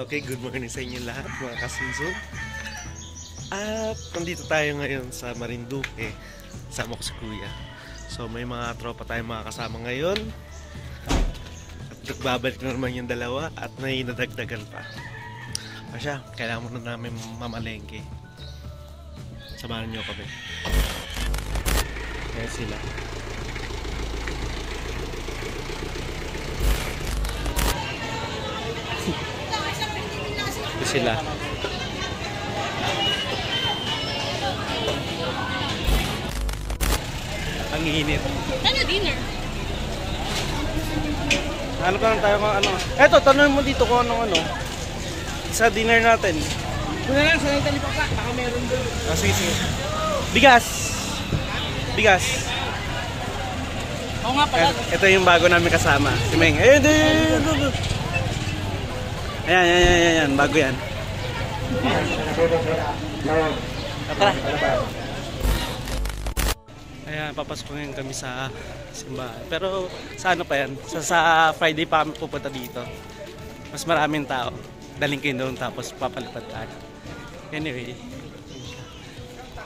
Okay, good morning sa inyo lahat mga kasinso. At nandito tayo ngayon sa Marinduque. Sama ko si Kuya. So may mga tropa tayong mga kasama ngayon. At nagbabalik na naman yung dalawa at may nadagdagan pa. Masya, kailangan muna namin mamalengke. Samahan nyo kami. Kaya sila. Ito sila. Ang init. Ano dinner? Ano pa lang tayo kung ano. Eto, tanong mo dito kung ano. Sa dinner natin. Kuna lang, sa Italy pa. Baka meron doon. Ah, sige, sige. Bigas. Bigas. Oo nga pala. Ito yung bago namin kasama. Si Meng. Ayun. Ayan. Bago yan. Tara. Ayan, papasok ngayon kami sa simbahan. Pero sa ano pa yan? Sa Friday pa kami pupunta dito. Mas maraming tao. Daling kayo doon tapos papalipad tayo. Anyway.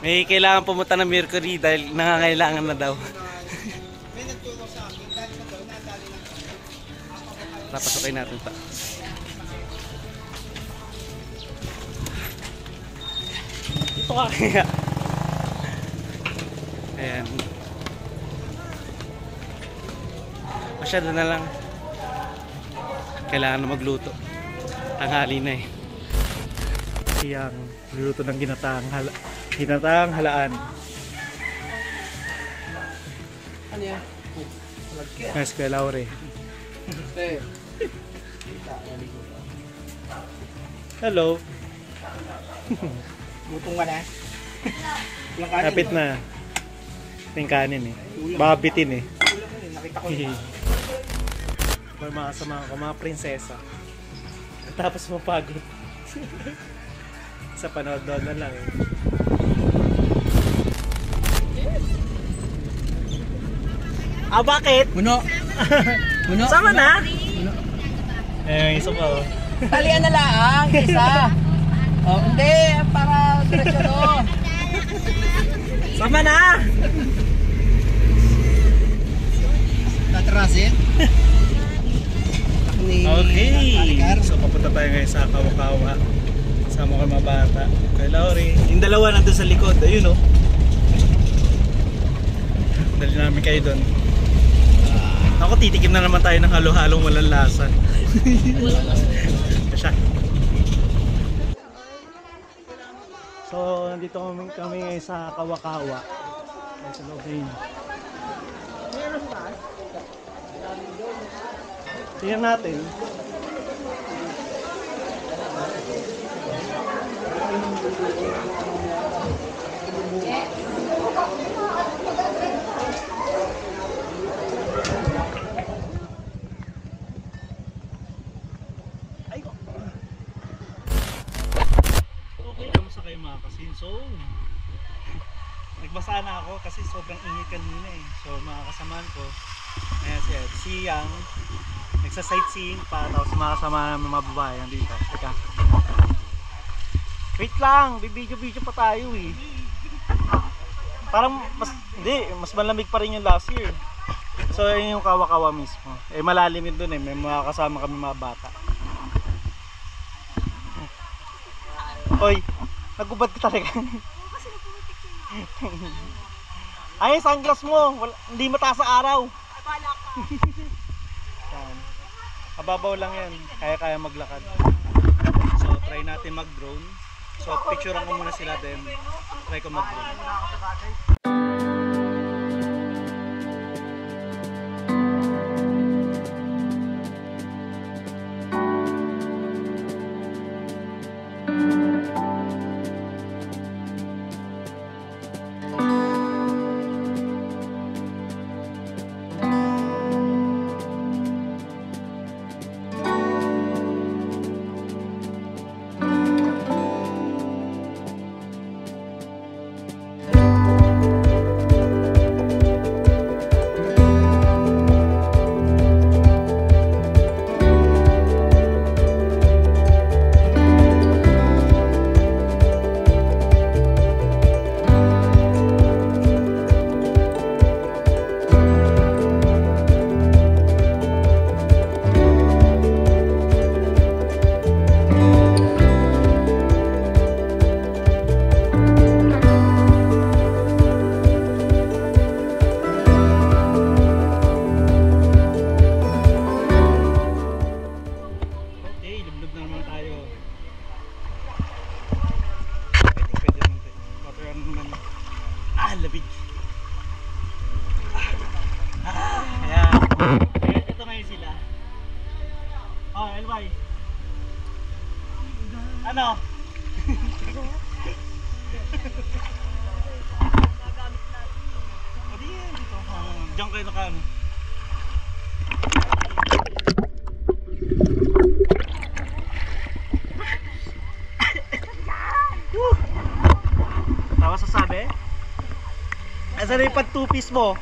May kailangan pumunta ng Mercury dahil nangangailangan na daw. Papasokin natin ito. Ito ka kaya. Ayan. Masyado na lang. Kailangan na magluto. Tanghali na eh. Siyang luto ng ginataang halaan. Ano yan? Nice kay Laure. Hello. Butong ka na? Kapit na. Yung kanin eh. Baka bitin eh. Nakita ko May mga kasama ko, mga prinsesa. Tapos mapagod. Sa panood-dood na lang eh. Ah, bakit? Muno. Muno. Sama na? Muno. Eh, isa pa oh. Talian na lang, isa. Oh, hindi, para diretso no. Sama na! Tatrasin? Okay. So papunta tayo ngayon sa Kawakawa. Sama ko mga bata. Kay Laure. Yung dalawa nandun sa likod. Ayun oh. Dali namin kayo doon. Ako titikim na naman tayo ng halo-halong walang lasa. Kasya. So nandito kami ngayon sa Kawakawa. Sa loob. Tingnan natin. Okay, kamusta kayo mga kasinso? Nagbasa na ako kasi sobrang init kanina eh. So mga kasamaan ko, ayan si Yang, nagsa-sightseeing pa, tapos mga kasama ng mga babae nandito. Teka. Wait lang, bibidyo-video pa tayo eh. Parang mas malamig pa rin yung last year. So yun yung Kawakawa mismo. Eh malalim yun dun eh, may mga kasama kami mga bata. Hoy, nagubad ka talaga. Ay, sunglass mo, hindi mataas sa araw. Abala ka. Ababaw lang yan, kaya maglakad. So try natin mag-drone. So picturean ko muna sila, then try ko mag-drone. Ano? O di yan, dito. Diyan kayo nakaano. Tawa sasabi? Asan na yung pag-two-piece mo?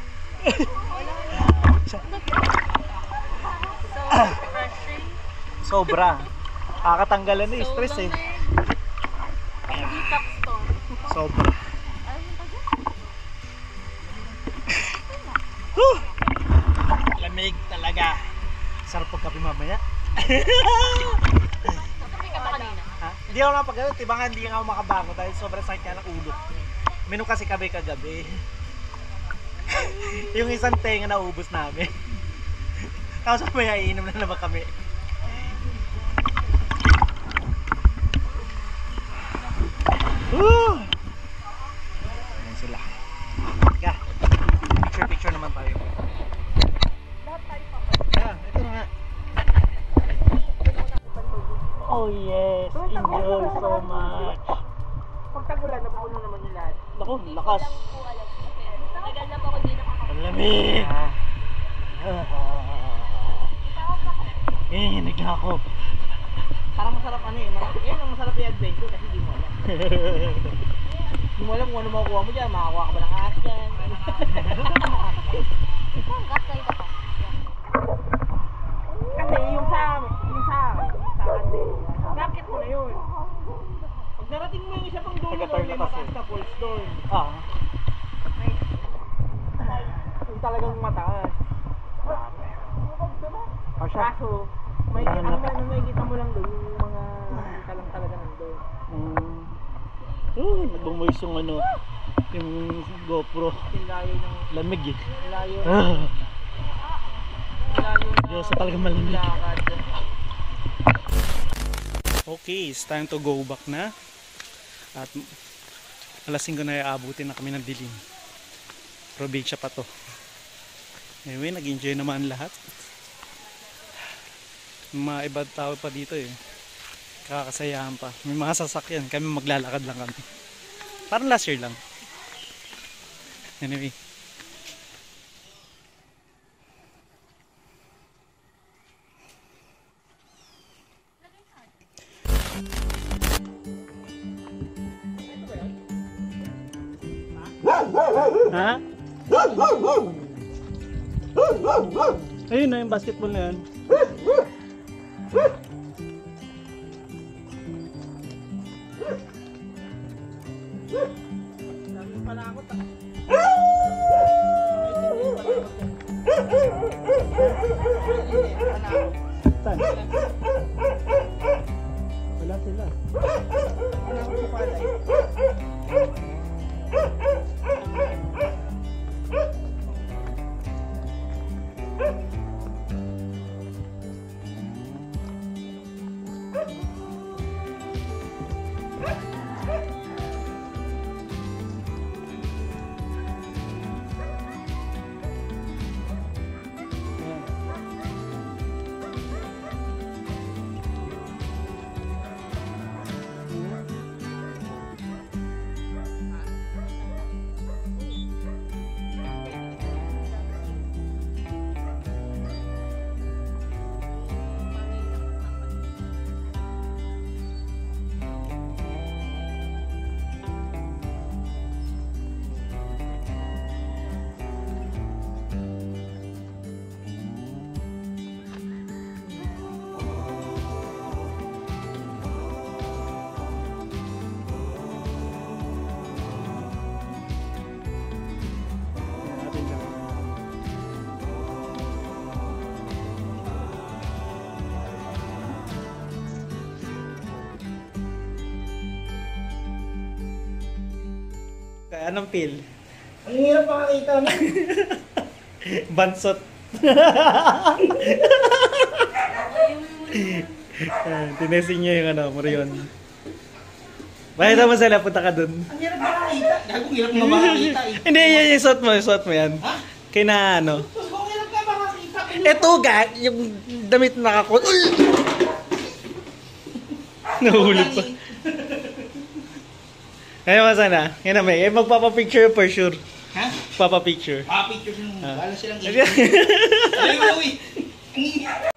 Sobra. Kakatanggalan na yung stress eh. Sobra. Lamig talaga. Sarap pagkape mamaya. Ha? Hindi ako napagano, tiba nga hindi ako makabango dahil sobrang sakit nga ng ulo. Minum kasi kami kagabi. Yung isang tenga na ubos namin. Tapos mamaya iinom na naman kami. Woo! Ayan sila. Teka, picture naman tayo. Yeah, ito na nga. Oh yes, enjoy so much. Pag tagulan, napuno naman yung lahat. Naku, lakas. Tagal na po ako hindi nakakapagod. Ang lamig. Hinig na ako. Parang masarap ano eh. Yan ang masarap yung adventure kasi di mo alam. Di mo alam kung ano makukuha mo dyan. Makakuha ka ba ng ahas dyan? Ang gas kayo ba? Kasi yung sa akin din. Bakit mo na yun? Pag narating mo yung isa pang dulo doon, may mataas na pulse doon. Ah. Yung talagang mataas. Kaso, may kita mo lang doon, yung mga kita lang talaga nandun. Nagbumoys yung ano, yung GoPro. Yung layo ng Lamig eh. layo Diyos, talaga malamig. lakad. Okay, it's time to go back na. At alas 5 na iaabutin na kami ng dilim. Probinsya pa to. Anyway, nag-enjoy naman lahat. Mga ibang tao pa dito eh. Kakasayahan pa. May mga sasakyan. Kami maglalakad lang kami. Parang last year lang. Anyway. Ha? Ayun na yung basketball na yan. Saan? Wala sila. Anong feel? Ang hirap makakita na. Bansot. Tinesing niya yung ano, Marion. Pakita mo sila, punta ka dun. Ang hirap makakita. Gagong hirap na makakita eh. Hindi, yan yung suot mo yan. Ha? Kaya na ano. Tapos kung hirap ka makakita. Eto ga, yung damit nakakot. Nahulog pa. Kaya masana. Yan na may. Magpapapicture for sure. Ha? Papapicture. Picture nung Ah. wala silang ingay. Ay, uy! Ang ingay.